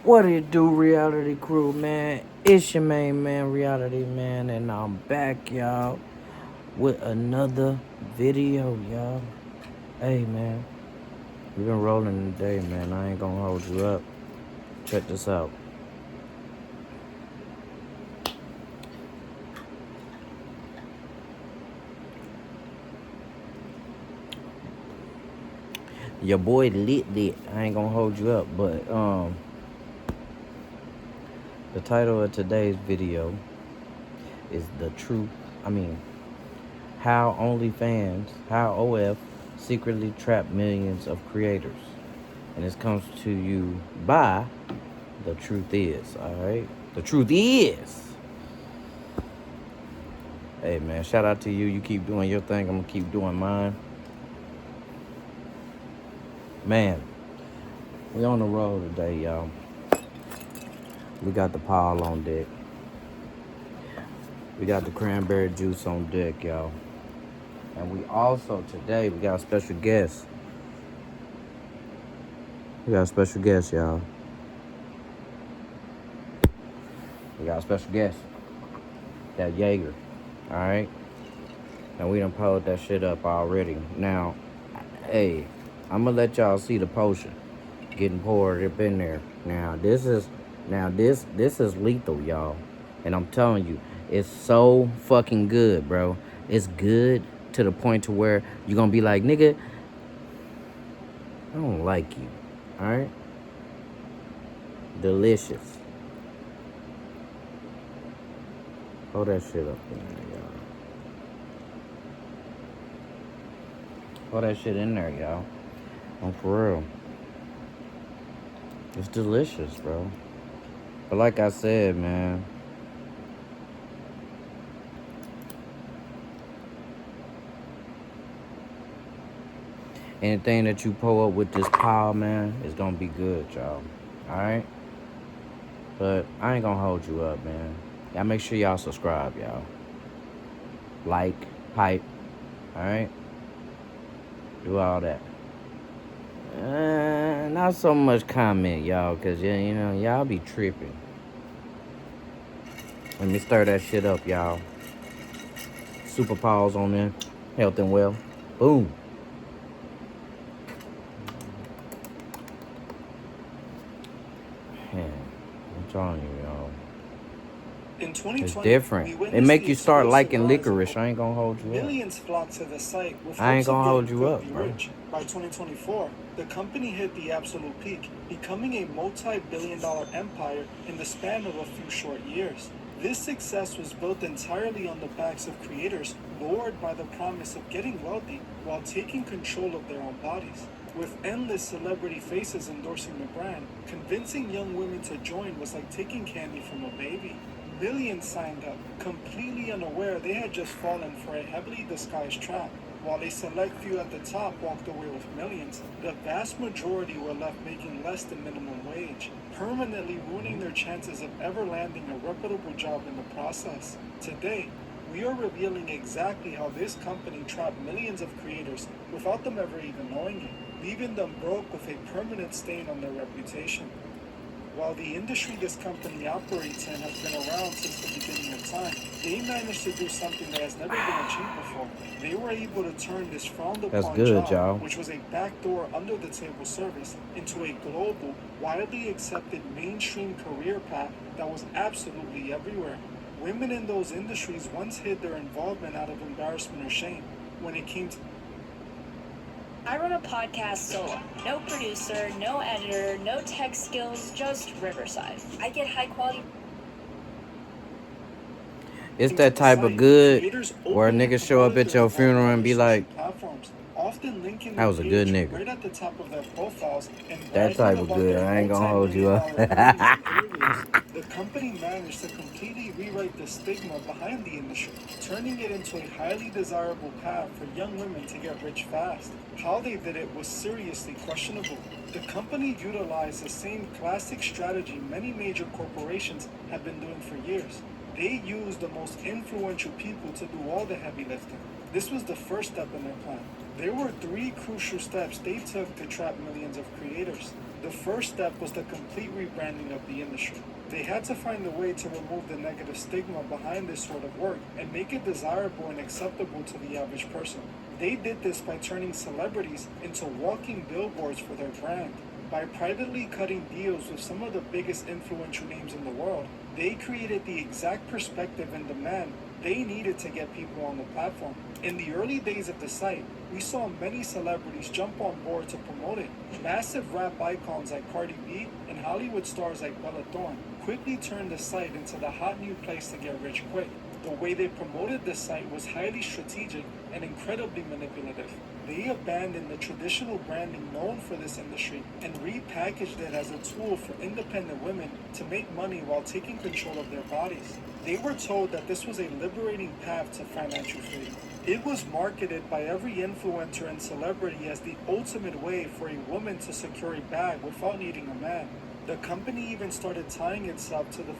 What do you do, reality crew, man? It's your main man, reality man, and I'm back, y'all, with another video, y'all. Hey, man, we've been rolling today, man. I ain't gonna hold you up. Check this out. Your boy lit. I ain't gonna hold you up, but the title of today's video is the truth. I mean, how OF secretly trapped millions of creators. And this comes to you by The Truth Is, alright? The Truth Is! Hey, man, shout out to you. You keep doing your thing. I'm gonna keep doing mine. Man, we on the road today, y'all. We got the Paul on deck. We got the cranberry juice on deck, y'all. And we also, today, we got a special guest. We got a special guest, y'all. We got a special guest. That Jaeger, alright? And we done pulled that shit up already. Now, hey, I'm gonna let y'all see the potion getting poured up in there. Now this is lethal, y'all. And I'm telling you, it's so fucking good, bro. It's good to the point to where you're gonna be like, nigga, I don't like you. Alright? Delicious. Hold that shit up in there, y'all. Hold that shit in there, y'all. Oh, for real. It's delicious, bro. But like I said, man, anything that you pull up with this pile, man, is gonna be good, y'all. Alright? But I ain't gonna hold you up, man. Y'all make sure y'all subscribe, y'all. Like, hype, alright? Do all that. Not so much comment, y'all, because, you know, y'all be tripping. Let me stir that shit up, y'all. Super pause on there. Health and well. Boom. Man, I'm telling you, y'all. In It's 2020, different. It make you start liking licorice. I ain't gonna hold you up. Millions flocked to the site with I ain't hopes of gonna hold getting you up, filthy bro. rich. By 2024, the company hit the absolute peak, becoming a multi-billion-dollar empire in the span of a few short years. This success was built entirely on the backs of creators lured by the promise of getting wealthy while taking control of their own bodies. With endless celebrity faces endorsing the brand, convincing young women to join was like taking candy from a baby. Millions signed up, completely unaware they had just fallen for a heavily disguised trap. While a select few at the top walked away with millions, the vast majority were left making less than minimum wage, permanently ruining their chances of ever landing a reputable job in the process. Today, we are revealing exactly how this company trapped millions of creators without them ever even knowing it, leaving them broke with a permanent stain on their reputation. While the industry this company operates in has been around since the beginning of time, they managed to do something that has never been achieved before. They were able to turn this frowned upon job, which was a backdoor under the table service, into a global, widely accepted mainstream career path that was absolutely everywhere. Women in those industries once hid their involvement out of embarrassment or shame. When it came to I run a podcast solo. No producer, no editor, no tech skills, just Riverside. I get high quality. It's that type of good where niggas show up at your funeral and be like, often linking that was a good page nigga. right at the top of their profiles and That bragging type of about good. their I ain't gonna hold you up. multi-million-dollar careers. The company managed to completely rewrite the stigma behind the industry, turning it into a highly desirable path for young women to get rich fast. How they did it was seriously questionable. The company utilized the same classic strategy many major corporations have been doing for years. They used the most influential people to do all the heavy lifting. This was the first step in their plan. There were three crucial steps they took to trap millions of creators. The first step was the complete rebranding of the industry. They had to find a way to remove the negative stigma behind this sort of work and make it desirable and acceptable to the average person. They did this by turning celebrities into walking billboards for their brand. By privately cutting deals with some of the biggest influential names in the world, they created the exact perspective and demand they needed to get people on the platform. In the early days of the site, we saw many celebrities jump on board to promote it. Massive rap icons like Cardi B and Hollywood stars like Bella Thorne quickly turned the site into the hot new place to get rich quick. The way they promoted the site was highly strategic and incredibly manipulative. They abandoned the traditional branding known for this industry and repackaged it as a tool for independent women to make money while taking control of their bodies. They were told that this was a liberating path to financial freedom. It was marketed by every influencer and celebrity as the ultimate way for a woman to secure a bag without needing a man. The company even started tying itself to the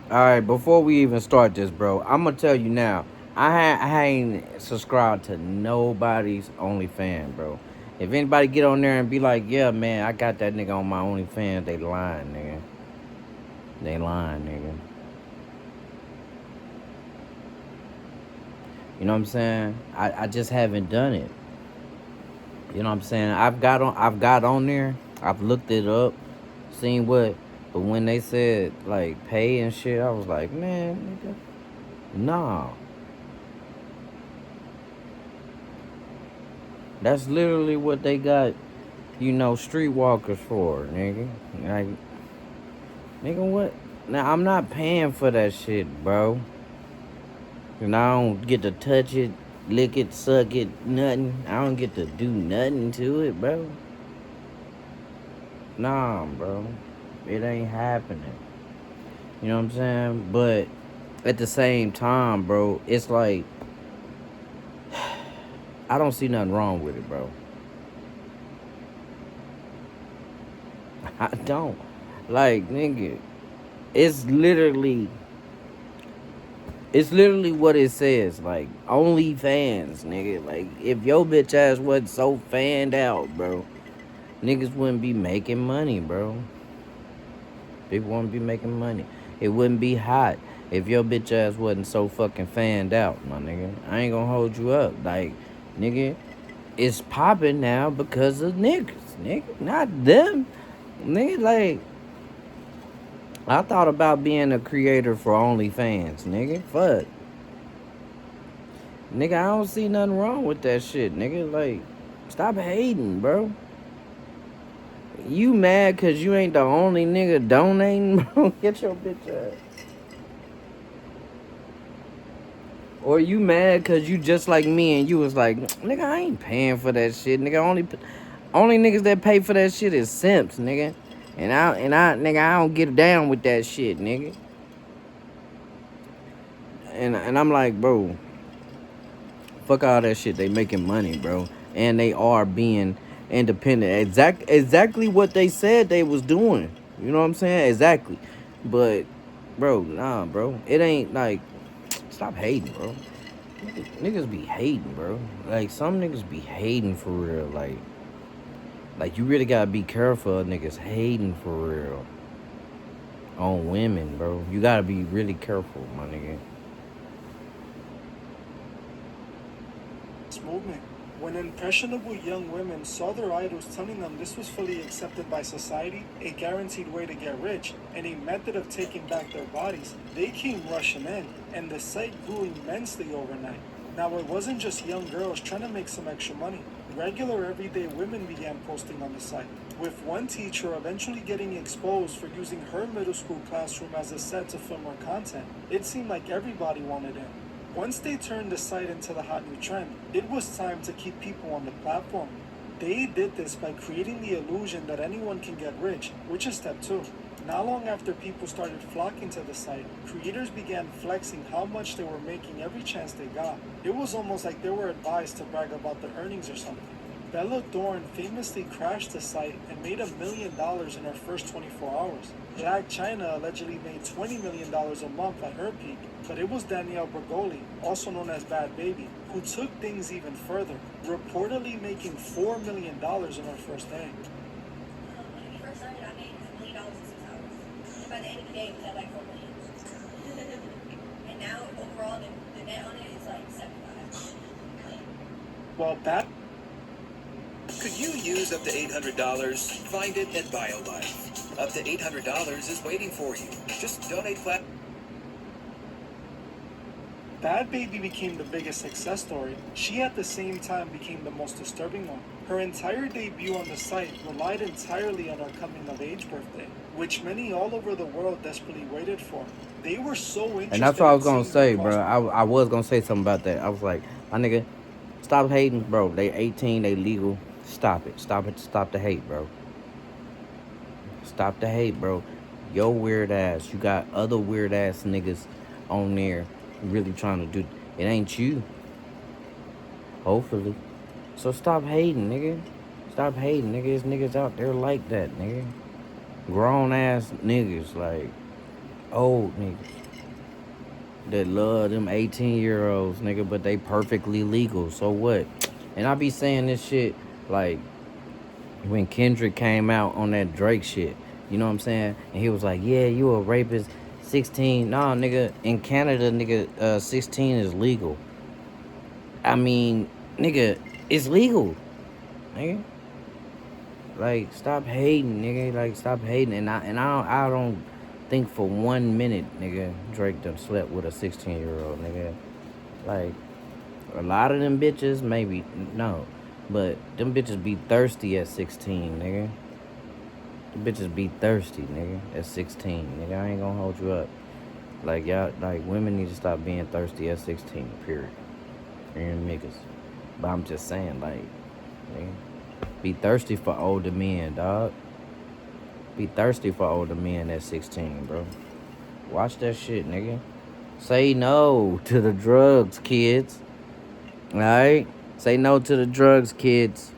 Alright, before we even start this, bro, I'm gonna tell you now. I ain't subscribed to nobody's OnlyFans, bro. If anybody get on there and be like, yeah, man, I got that nigga on my OnlyFans, they lying, nigga. They lying, nigga. You know what I'm saying? I just haven't done it. You know what I'm saying? I've got on there. I've looked it up, seen what, but when they said like pay and shit, I was like, man, nigga, nah. That's literally what they got, streetwalkers for, nigga. Like, nigga, what? Now, I'm not paying for that shit, bro. And I don't get to touch it, lick it, suck it, nothing. I don't get to do nothing to it, bro. Nah, bro. It ain't happening. You know what I'm saying? But at the same time, bro, it's like, I don't see nothing wrong with it, bro. I don't. Like, nigga, it's literally what it says. Like, OnlyFans, nigga. Like, if your bitch ass wasn't so fanned out, bro, niggas wouldn't be making money, bro. People wouldn't be making money. It wouldn't be hot if your bitch ass wasn't so fucking fanned out, my nigga. I ain't gonna hold you up. Like, nigga, it's popping now because of niggas, nigga. Not them. Nigga, like, I thought about being a creator for OnlyFans, nigga. Fuck. Nigga, I don't see nothing wrong with that shit, nigga. Like, stop hating, bro. You mad cause you ain't the only nigga donating, bro? Get your bitch ass. Or you mad cause you just like me and you was like, nigga, I ain't paying for that shit, nigga. Only niggas that pay for that shit is simps, nigga. And nigga, I don't get down with that shit, nigga. And I'm like, bro, fuck all that shit. They making money, bro. And they are being independent. Exactly what they said they was doing. You know what I'm saying? Exactly. But, bro, nah, bro. It ain't like, stop hating, bro. Niggas be hating, bro. Like, some niggas be hating for real. Like you really gotta be careful of niggas hating for real on women, bro. You gotta be really careful, my nigga. movement. When impressionable young women saw their idols telling them this was fully accepted by society, a guaranteed way to get rich, and a method of taking back their bodies, they came rushing in, and the site grew immensely overnight. Now, it wasn't just young girls trying to make some extra money. Regular everyday women began posting on the site, with one teacher eventually getting exposed for using her middle school classroom as a set to film her content. It seemed like everybody wanted in. Once they turned the site into the hot new trend, it was time to keep people on the platform. They did this by creating the illusion that anyone can get rich, which is step 2. Not long after people started flocking to the site, creators began flexing how much they were making every chance they got. It was almost like they were advised to brag about their earnings or something. Bella Thorne famously crashed the site and made $1 million in her first 24 hours. Blac Chyna allegedly made $20 million a month at her peak, but it was Danielle Bregoli, also known as Bad Baby, who took things even further, reportedly making $4 million in her first day. day was at like 4 million. And now overall the net on it is like 75 million. While Bad Could you use up to $800? Find it at BioLife. Up to $800 is waiting for you. Just donate flat. Bad Baby became the biggest success story, she at the same time became the most disturbing one. Her entire debut on the site relied entirely on her coming of age birthday, which many all over the world desperately waited for. They were so interested. And that's what I was in gonna seeing say, her bro. I was gonna say something about that. I was like, my nigga, stop hating, bro. They 18, they legal. Stop it. Stop it. Stop the hate, bro. Stop the hate, bro. Yo weird ass. You got other weird ass niggas on there really trying to do it. Ain't you. Hopefully. So stop hating, nigga. Stop hating, nigga. There's niggas out there like that, nigga. Grown ass niggas, like old niggas that love them 18-year-olds, nigga, but they perfectly legal. So what? And I be saying this shit like when Kendrick came out on that Drake shit. You know what I'm saying? And he was like, yeah, you a rapist. 16. Nah, nigga. In Canada, nigga, 16 is legal. I mean, nigga, it's legal. Nigga. Like, stop hating, nigga. Like, stop hating. And I don't think for 1 minute, nigga, Drake done slept with a 16-year-old, nigga. Like, a lot of them bitches, maybe, no. But them bitches be thirsty at 16, nigga. Them bitches be thirsty, nigga, at 16. Nigga, I ain't gonna hold you up. Like, y'all, like, women need to stop being thirsty at 16, period. And niggas. But I'm just saying, like, nigga, be thirsty for older men, dog. Be thirsty for older men at 16, bro. Watch that shit, nigga. Say no to the drugs, kids. Alright? Say no to the drugs, kids.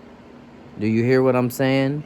Do you hear what I'm saying?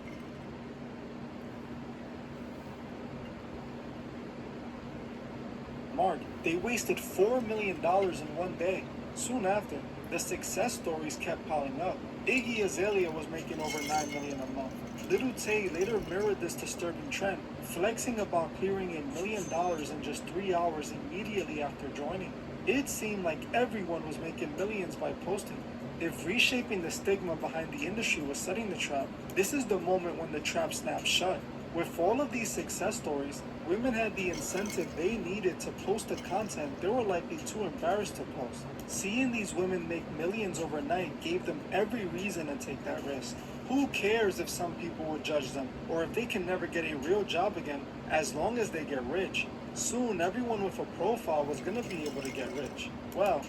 Mark, they wasted $4 million in one day. Soon after, the success stories kept piling up. Iggy Azalea was making over $9 million a month. Little Tay later mirrored this disturbing trend, flexing about clearing $1 million in just 3 hours immediately after joining. It seemed like everyone was making millions by posting. If reshaping the stigma behind the industry was setting the trap, this is the moment when the trap snapped shut. With all of these success stories, women had the incentive they needed to post the content they were likely too embarrassed to post. Seeing these women make millions overnight gave them every reason to take that risk. Who cares if some people would judge them, or if they can never get a real job again, as long as they get rich? Soon, everyone with a profile was gonna be able to get rich. Well,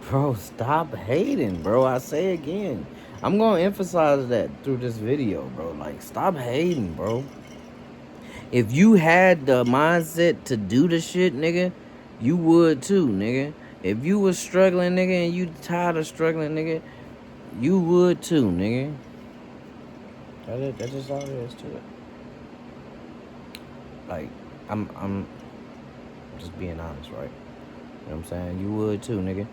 Bro, stop hating, bro. I say again. I'm gonna emphasize that through this video, bro. Like, stop hating, bro. If you had the mindset to do the shit, nigga, you would too, nigga. If you was struggling, nigga, and you tired of struggling, nigga, you would too, nigga. That's just all there is to it. Like, I'm just being honest, right? You know what I'm saying? You would too, nigga.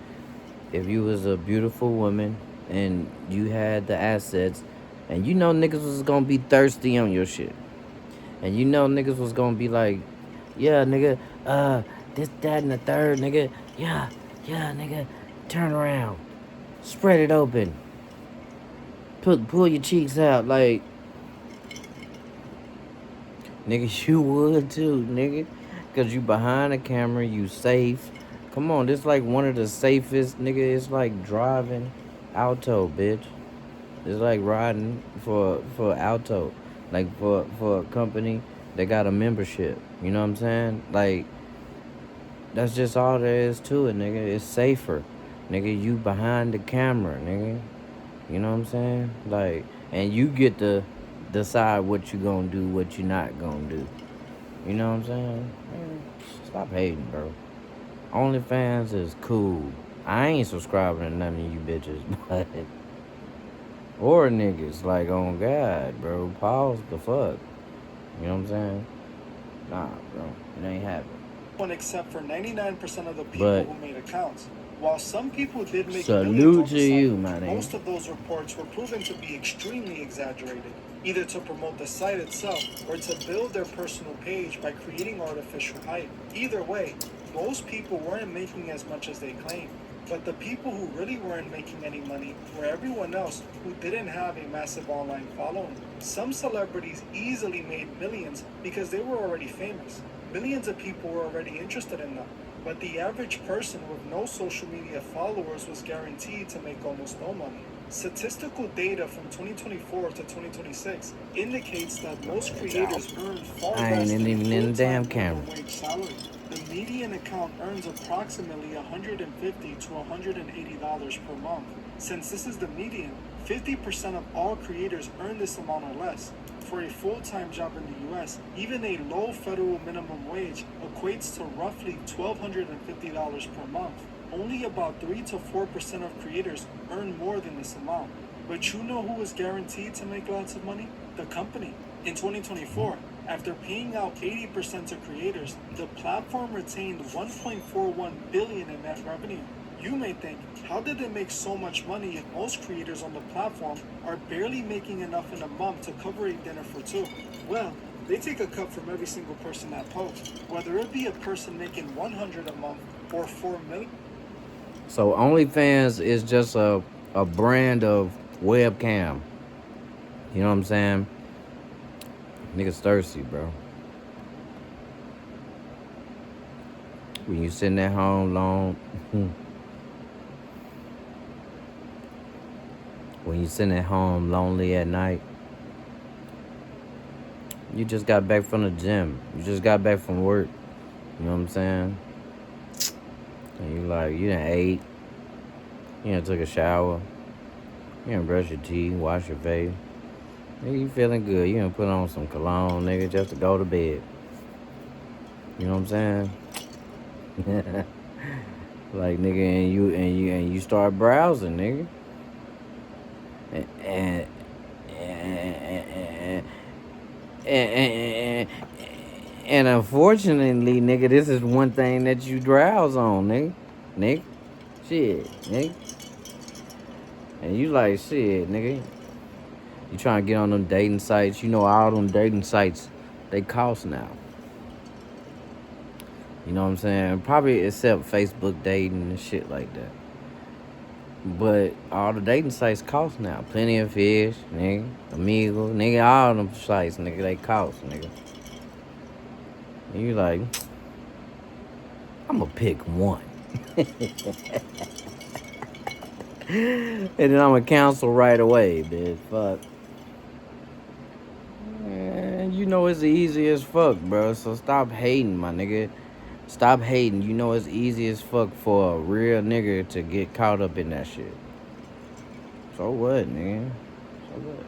If you was a beautiful woman and you had the assets and you know niggas was gonna be thirsty on your shit. And you know niggas was gonna be like, yeah, nigga, this, that, and the third, nigga. Yeah, nigga. Turn around. Spread it open. Pull your cheeks out, like, nigga, you would too, nigga. Cause you behind the camera, you safe. Come on, this like one of the safest, nigga. It's like driving Alto, bitch. It's like riding for Alto. Like for a company that got a membership. You know what I'm saying? Like, that's just all there is to it, nigga. It's safer. Nigga, you behind the camera, nigga. You know what I'm saying? Like, and you get to decide what you gonna do, what you not gonna do. You know what I'm saying? Man, stop hating, bro. OnlyFans is cool. I ain't subscribing to none of you bitches, but or niggas, like, on God, bro. Pause the fuck. You know what I'm saying? Nah, bro. It ain't happening. except for 99% of the people But who made accounts. While some people did make Salute millions on to the site, you, my nigga. most of those reports were proven to be extremely exaggerated, either to promote the site itself or to build their personal page by creating artificial hype. Either way, most people weren't making as much as they claimed. But the people who really weren't making any money were everyone else who didn't have a massive online following. Some celebrities easily made millions because they were already famous. Millions of people were already interested in them. But the average person with no social media followers was guaranteed to make almost no money. Statistical data from 2024 to 2026 indicates that most creators earn far I ain't less than even in the damn full-time camera. minimum wage salary. The median account earns approximately $150 to $180 per month. Since this is the median, 50% of all creators earn this amount or less. For a full-time job in the US, even a low federal minimum wage equates to roughly $1,250 per month. Only about 3 to 4% of creators earn more than this amount. But you know who is guaranteed to make lots of money? The company. In 2024, after paying out 80% to creators, the platform retained $1.41 billion in net revenue. You may think, how did they make so much money if most creators on the platform are barely making enough in a month to cover a dinner for two? Well, they take a cut from every single person that posts, whether it be a person making $100 a month or $4 million. So OnlyFans is just a brand of webcam. You know what I'm saying? Niggas thirsty, bro. When you sitting at home long, when you sitting at home lonely at night, you just got back from the gym. You just got back from work. You know what I'm saying? And you like, you done ate. You done took a shower. You done brush your teeth, wash your face. Nigga, you feeling good. You done put on some cologne, nigga, just to go to bed. You know what I'm saying? Like, nigga, and you start browsing, nigga. And unfortunately, nigga, this is one thing that you drowse on, nigga. Shit, nigga. And you like, shit, nigga. You trying to get on them dating sites. You know, all them dating sites, they cost now. You know what I'm saying? Probably except Facebook dating and shit like that. But all the dating sites cost now. Plenty of Fish, nigga. Amigo, nigga, all them sites, nigga, they cost, nigga. And you like, I'm gonna pick one. And then I'm gonna cancel right away, bitch. Fuck. Man, you know it's easy as fuck, bro. So stop hating, my nigga. Stop hating. You know it's easy as fuck for a real nigga to get caught up in that shit. So what, nigga? So what?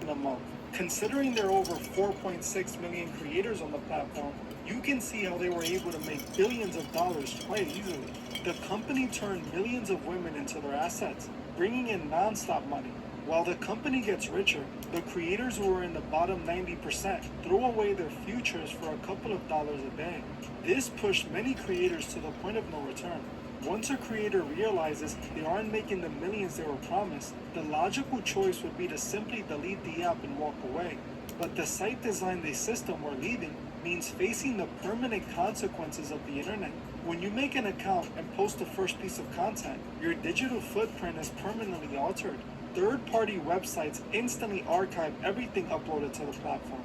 In a month. Considering there are over 4.6 million creators on the platform, you can see how they were able to make billions of dollars quite easily. The company turned millions of women into their assets, bringing in non-stop money. While the company gets richer, the creators who are in the bottom 90% throw away their futures for a couple of dollars a day. This pushed many creators to the point of no return. Once a creator realizes they aren't making the millions they were promised, the logical choice would be to simply delete the app and walk away. But the site designed a system where leaving means facing the permanent consequences of the internet. When you make an account and post the first piece of content, your digital footprint is permanently altered. Third-party websites instantly archive everything uploaded to the platform.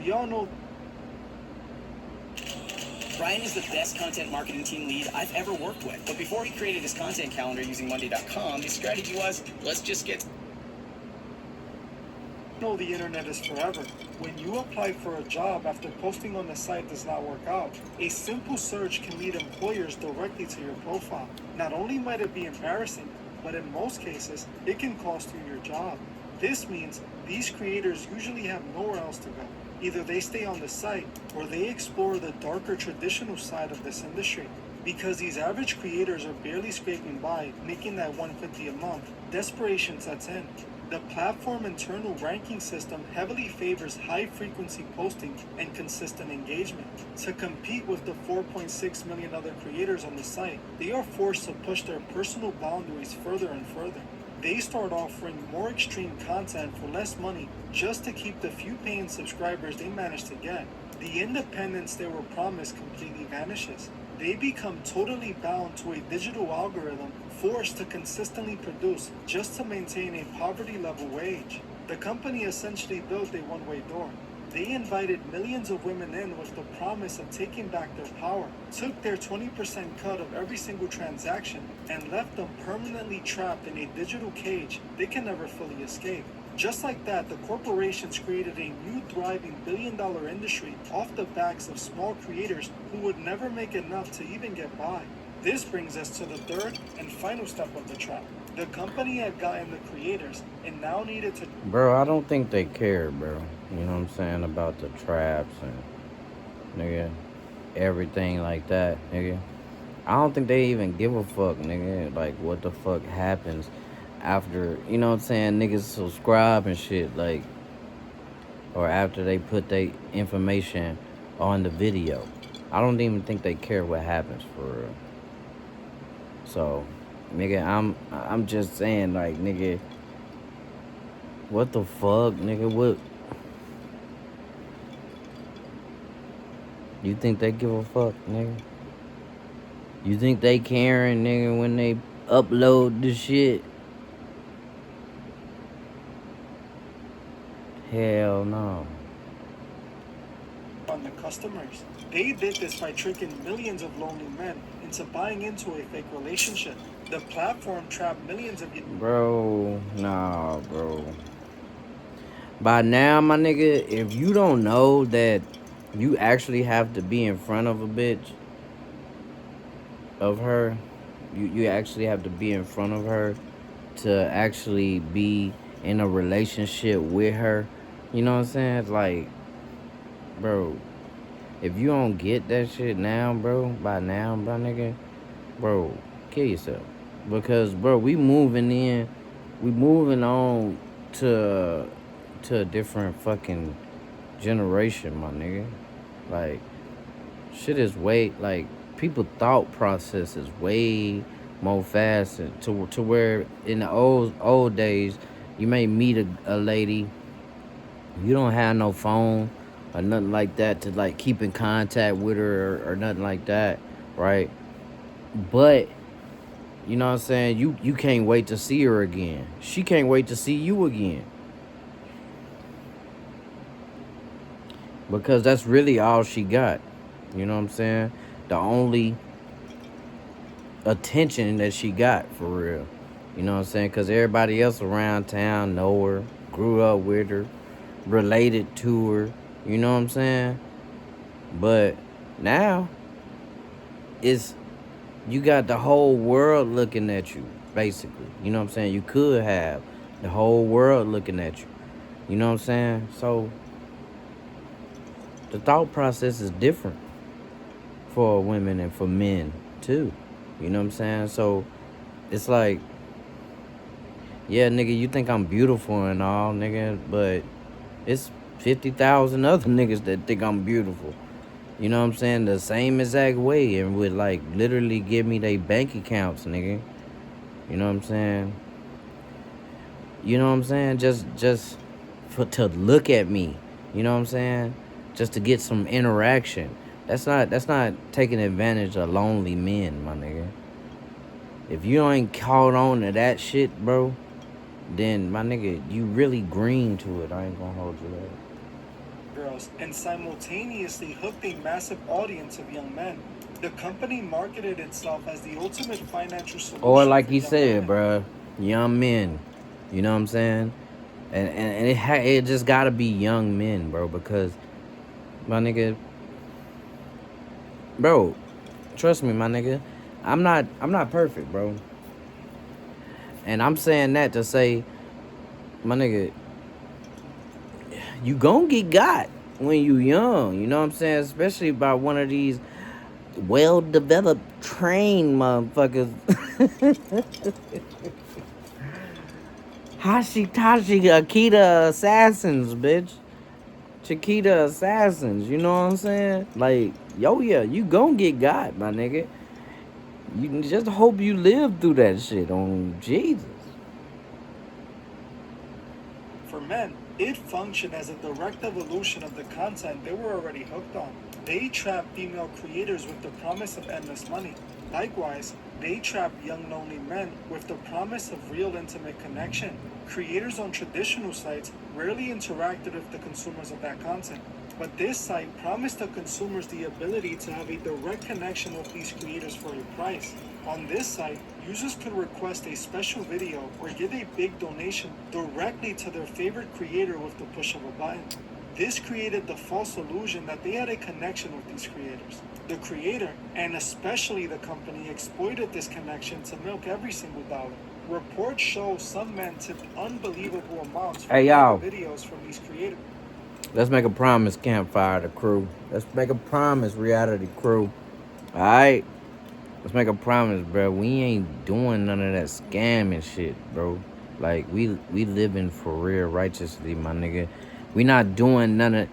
We all know Ryan is the best content marketing team lead I've ever worked with. But before he created his content calendar using Monday.com, his strategy was, let's just get... the internet is forever. When you apply for a job after posting on the site does not work out, a simple search can lead employers directly to your profile. Not only might it be embarrassing, but in most cases, it can cost you your job. This means these creators usually have nowhere else to go. Either they stay on the site or they explore the darker traditional side of this industry. Because these average creators are barely scraping by, making that $150 a month, desperation sets in. The platform internal ranking system heavily favors high-frequency posting and consistent engagement. To compete with the 4.6 million other creators on the site, they are forced to push their personal boundaries further and further. They start offering more extreme content for less money just to keep the few paying subscribers they manage to get. The independence they were promised completely vanishes. They become totally bound to a digital algorithm, forced to consistently produce just to maintain a poverty level wage. The company essentially built a one-way door. They invited millions of women in with the promise of taking back their power, took their 20% cut of every single transaction, and left them permanently trapped in a digital cage they can never fully escape. Just like that, the corporations created a new thriving billion-dollar industry off the backs of small creators who would never make enough to even get by. This brings us to the third and final step of the trap. The company had gotten the creators and now needed to... Bro, I don't think they care, bro. You know what I'm saying? About the traps and, nigga, everything like that, nigga. I don't think they even give a fuck, nigga. Like, what the fuck happens after, you know what I'm saying, niggas subscribe and shit, like, or after they put their information on the video. I don't even think they care what happens for real. So, nigga, I'm just saying, like, nigga, what the fuck, nigga, what? You think they give a fuck, nigga? You think they caring, nigga, when they upload the shit? Hell no. on the customers. They did this by tricking millions of lonely men into buying into a fake relationship. The platform trapped millions of... Bro, nah, bro. By now, my nigga, if you don't know that you actually have to be in front of a bitch, of her, you actually have to be in front of her to actually be in a relationship with her. You know what I'm saying? It's like, bro, if you don't get that shit now, bro, by now, bro, nigga, bro, kill yourself. Because, bro, we moving on to a different fucking generation, my nigga. Like, shit is way, like, people thought process is way more fast to where in the old days, you may meet a lady, you don't have no phone or nothing like that to, like, keep in contact with her or nothing like that, right? But, you know what I'm saying, you can't wait to see her again. She can't wait to see you again. Because that's really all she got. You know what I'm saying? The only attention that she got, for real. You know what I'm saying? Because everybody else around town know her, grew up with her, related to her. You know what I'm saying? But now, you got the whole world looking at you, basically. You know what I'm saying? You could have the whole world looking at you. You know what I'm saying? So, the thought process is different for women and for men, too. You know what I'm saying? So, it's like, yeah, nigga, you think I'm beautiful and all, nigga, but it's 50,000 other niggas that think I'm beautiful. You know what I'm saying? The same exact way, and would, like, literally give me their bank accounts, nigga. You know what I'm saying? You know what I'm saying? Just to look at me. You know what I'm saying? Just to get some interaction. That's not taking advantage of lonely men, my nigga. If you ain't caught on to that shit, bro, then, my nigga, you really green to it. I ain't gonna hold you there. girls and simultaneously hooked a massive audience of young men. The company marketed itself as the ultimate financial solution. Or like for he young said, women. bruh, young men. You know what I'm saying? And it just gotta be young men, bro, because, my nigga, bro, trust me, my nigga, I'm not perfect, bro. And I'm saying that to say, my nigga, you gon' get got when you young. You know what I'm saying? Especially by one of these well-developed, trained motherfuckers. Hashitashi Akita Assassins, bitch. Chiquita Assassins, you know what I'm saying? Like, yo, yeah, you gon' get got, my nigga. You just hope you live through that shit on Jesus. For men, it functioned as a direct evolution of the content they were already hooked on. They trapped female creators with the promise of endless money. Likewise, they trapped young lonely men with the promise of real intimate connection. Creators on traditional sites rarely interacted with the consumers of that content. But this site promised the consumers the ability to have a direct connection with these creators for a price. On this site, users could request a special video or give a big donation directly to their favorite creator with the push of a button. This created the false illusion that they had a connection with these creators. The creator, and especially the company, exploited this connection to milk every single dollar. Reports show some men tipped unbelievable amounts for Hey, y'all. videos from these creators. Let's make a promise, Campfire, the crew. Let's make a promise, Reality Crew. Alright? Let's make a promise, bro. We ain't doing none of that scamming shit, bro. Like, we living for real righteously, my nigga. We not doing none of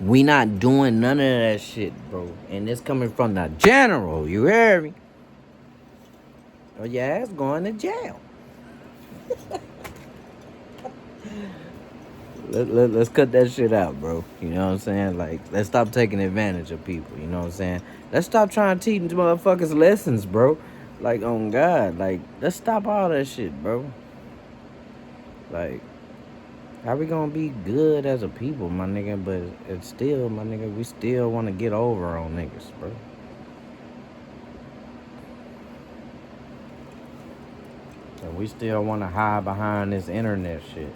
that shit, bro. And it's coming from the general, you hear me? Or your ass going to jail. Let's cut that shit out, bro. You know what I'm saying? Like, let's stop taking advantage of people. You know what I'm saying? Let's stop trying to teach these motherfuckers lessons, bro. Like, on God. Like, let's stop all that shit, bro. Like, how we gonna be good as a people, my nigga? But it's still, my nigga, we still want to get over on niggas, bro. And we still want to hide behind this internet shit.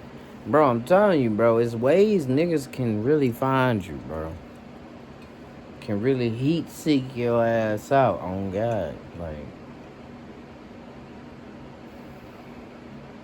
Bro, I'm telling you, bro, it's ways niggas can really find you, bro. Can really heat seek your ass out, on God. Like,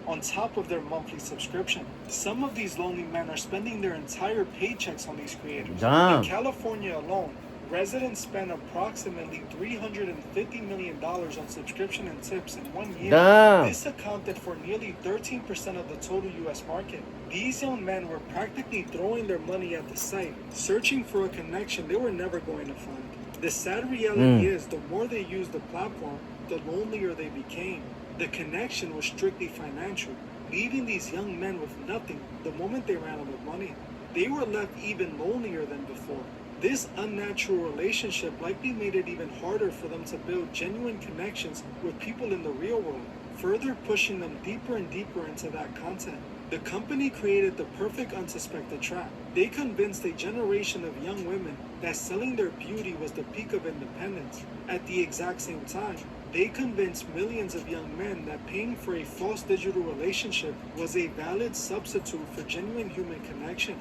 on top of their monthly subscription, some of these lonely men are spending their entire paychecks on these creators. Damn. In California alone, residents spend approximately $350 million on subscription and tips in 1 year. Damn. This accounted for nearly 13% of the total U.S. market. These young men were practically throwing their money at the site, searching for a connection they were never going to find. The sad reality is, the more they used the platform, the lonelier they became. The connection was strictly financial, leaving these young men with nothing the moment they ran out of money. They were left even lonelier than before. This unnatural relationship likely made it even harder for them to build genuine connections with people in the real world, further pushing them deeper and deeper into that content. The company created the perfect unsuspected trap. They convinced a generation of young women that selling their beauty was the peak of independence. At the exact same time, they convinced millions of young men that paying for a false digital relationship was a valid substitute for genuine human connection.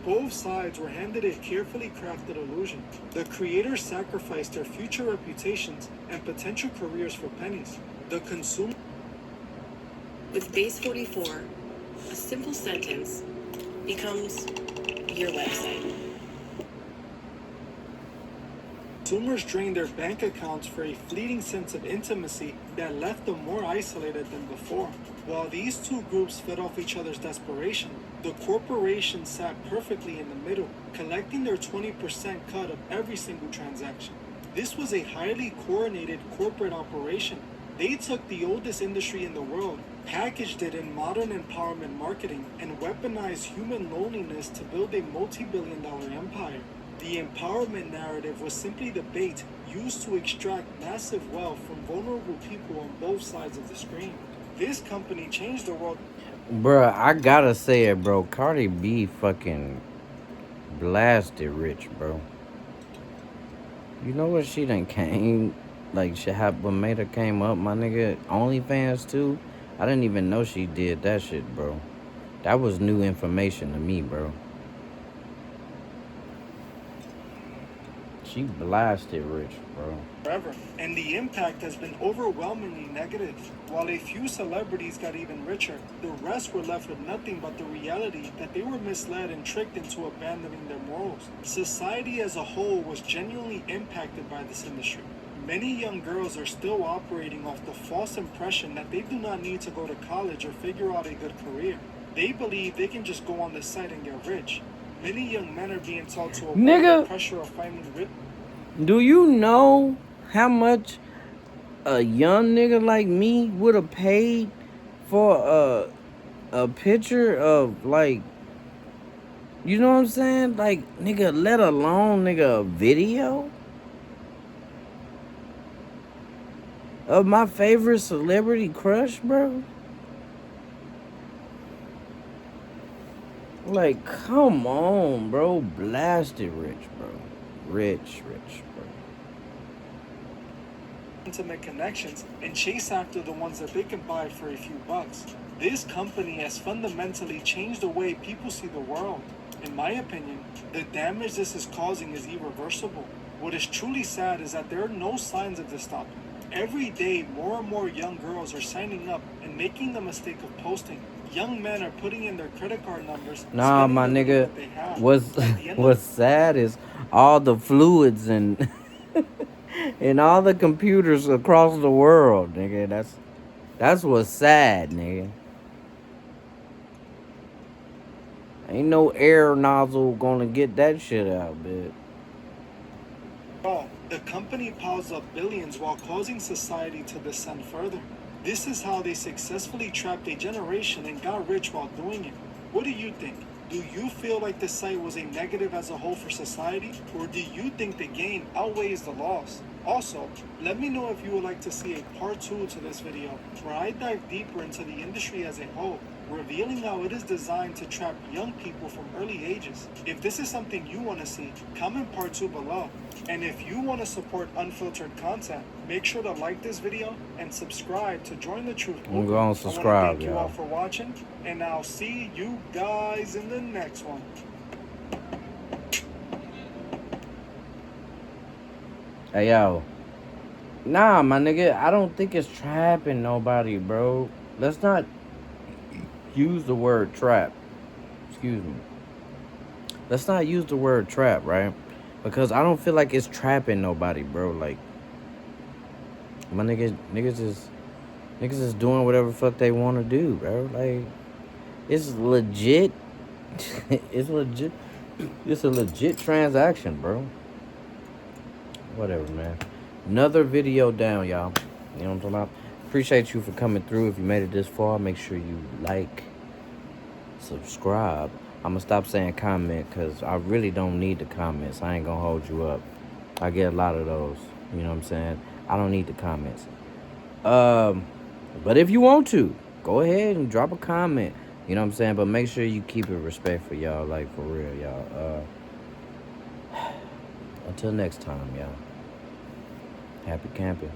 Both sides were handed a carefully crafted illusion. The creators sacrificed their future reputations and potential careers for pennies. The consumer... With Base 44, a simple sentence becomes your website. Consumers drained their bank accounts for a fleeting sense of intimacy that left them more isolated than before. While these two groups fed off each other's desperation, the corporations sat perfectly in the middle, collecting their 20% cut of every single transaction. This was a highly coordinated corporate operation. They took the oldest industry in the world, packaged it in modern empowerment marketing, and weaponized human loneliness to build a multi-billion-dollar empire. The empowerment narrative was simply the bait used to extract massive wealth from vulnerable people on both sides of the screen. This company changed the world. bruh, I gotta say it, bro. Cardi B fucking blasted rich, bro. You know what she done came, like, what made her came up, my nigga? OnlyFans too? I didn't even know she did that shit, bro. That was new information to me, bro. She blasted rich, bro. Forever, and the impact has been overwhelmingly negative. While a few celebrities got even richer, the rest were left with nothing but the reality that they were misled and tricked into abandoning their morals. Society as a whole was genuinely impacted by this industry. Many young girls are still operating off the false impression that they do not need to go to college or figure out a good career. They believe they can just go on the site and get rich. Many young men are being taught to avoid Nigga. the pressure of finding rich. Do you know how much a young nigga like me would have paid for a picture of, like, you know what I'm saying? Like, nigga, let alone, nigga, a video of my favorite celebrity crush, bro? Like, come on, bro. Blasted rich, bro. Rich, bro. Intimate connections and chase after the ones that they can buy for a few bucks. This company has fundamentally changed the way people see the world. In my opinion, the damage this is causing is irreversible. What is truly sad is that there are no signs of this stopping. Every day, more and more young girls are signing up and making the mistake of posting. Young men are putting in their credit card numbers. Nah, spending my the money nigga, that they have. what's At the end of what's sad is all the fluids and and all the computers across the world, nigga. That's what's sad, nigga. Ain't no air nozzle gonna get that shit out, bitch. all, the company piles up billions while causing society to descend further. This is how they successfully trapped a generation and got rich while doing it. What do you think? Do you feel like the site was a negative as a whole for society? Or do you think the gain outweighs the loss? Also, let me know if you would like to see a part 2 to this video, where I dive deeper into the industry as a whole, revealing how it is designed to trap young people from early ages. If this is something you want to see, comment part 2 below. And if you want to support unfiltered content, make sure to like this video and subscribe to join the truth movement. Go on, subscribe, thank you y'all. all for watching, and I'll see you guys in the next one. Hey, yo. Nah, my nigga, I don't think it's trapping nobody, bro. Let's not use the word trap. Excuse me. Let's not use the word trap, right? Because I don't feel like it's trapping nobody, bro. Like, my niggas is doing whatever the fuck they want to do, bro. Like, it's legit. It's legit. It's a legit transaction, bro. Whatever, man. Another video down, y'all. You know what I'm talking about? Appreciate you for coming through. If you made it this far, make sure you like, subscribe. I'm gonna stop saying comment because I really don't need the comments. I ain't gonna hold you up. I get a lot of those. You know what I'm saying? I don't need the comments. But if you want to, go ahead and drop a comment. You know what I'm saying? But make sure you keep it respectful, y'all. Like, for real, y'all. Until next time, y'all. Happy camping.